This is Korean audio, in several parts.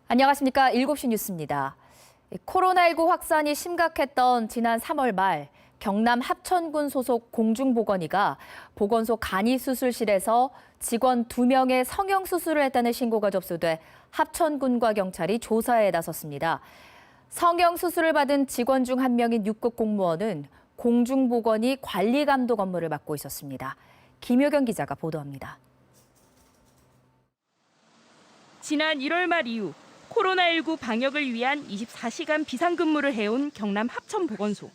안녕하십니까. 7시 뉴스입니다. 코로나19 확산이 심각했던 지난 3월 말 경남 합천군 소속 공중보건의가 보건소 간이수술실에서 직원 2명의 성형수술을 했다는 신고가 접수돼 합천군과 경찰이 조사에 나섰습니다. 성형수술을 받은 직원 중 한 명인 6급 공무원은 공중보건의 관리감독 업무를 맡고 있었습니다. 김효경 기자가 보도합니다. 지난 1월 말 이후 코로나19 방역을 위한 24시간 비상근무를 해온 경남 합천보건소.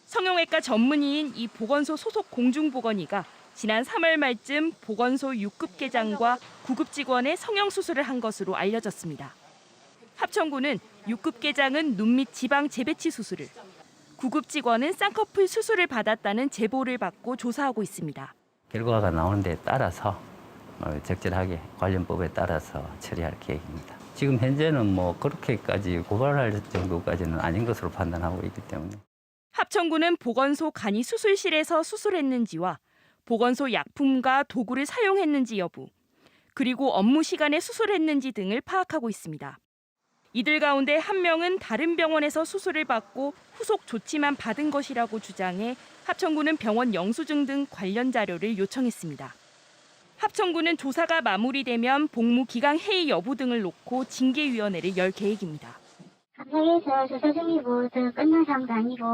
성형외과 전문의인 이 보건소 소속 공중보건의가 지난 3월 말쯤 보건소 6급 계장과 9급 직원의 성형수술을 한 것으로 알려졌습니다. 합천군은 6급 계장은 눈 및 지방 재배치 수술을, 9급 직원은 쌍꺼풀 수술을 받았다는 제보를 받고 조사하고 있습니다. 결과가 나오는 데 따라서 적절하게 관련법에 따라서 처리할 계획입니다. 지금 현재는 그렇게까지 고발할 정도까지는 아닌 것으로 판단하고 있기 때문에. 합천군은 보건소 간이수술실에서 수술했는지와 보건소 약품과 도구를 사용했는지 여부, 그리고 업무 시간에 수술했는지 등을 파악하고 있습니다. 이들 가운데 한 명은 다른 병원에서 수술을 받고 후속 조치만 받은 것이라고 주장해 합천군은 병원 영수증 등 관련 자료를 요청했습니다. 합천군은 조사가 마무리되면 복무 기강 해이 여부 등을 놓고 징계위원회를 열 계획입니다. 감사해서 조사 중이고 끝난 사람도 아니고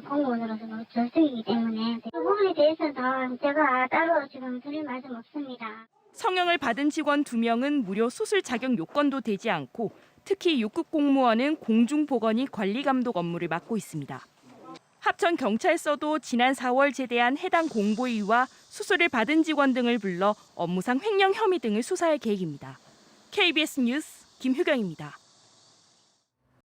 공무원으로서 절승이기 때문에 그 부분에 대해서는 제가 따로 지금 드릴 말씀 없습니다. 성형을 받은 직원 2명은 무료 수술 자격 요건도 되지 않고 특히 6급 공무원은 공중보건의 관리감독 업무를 맡고 있습니다. 합천경찰서도 지난 4월 제대한 해당 공보위와 수술을 받은 직원 등을 불러 업무상 횡령 혐의 등을 수사할 계획입니다. KBS 뉴스 김효경입니다.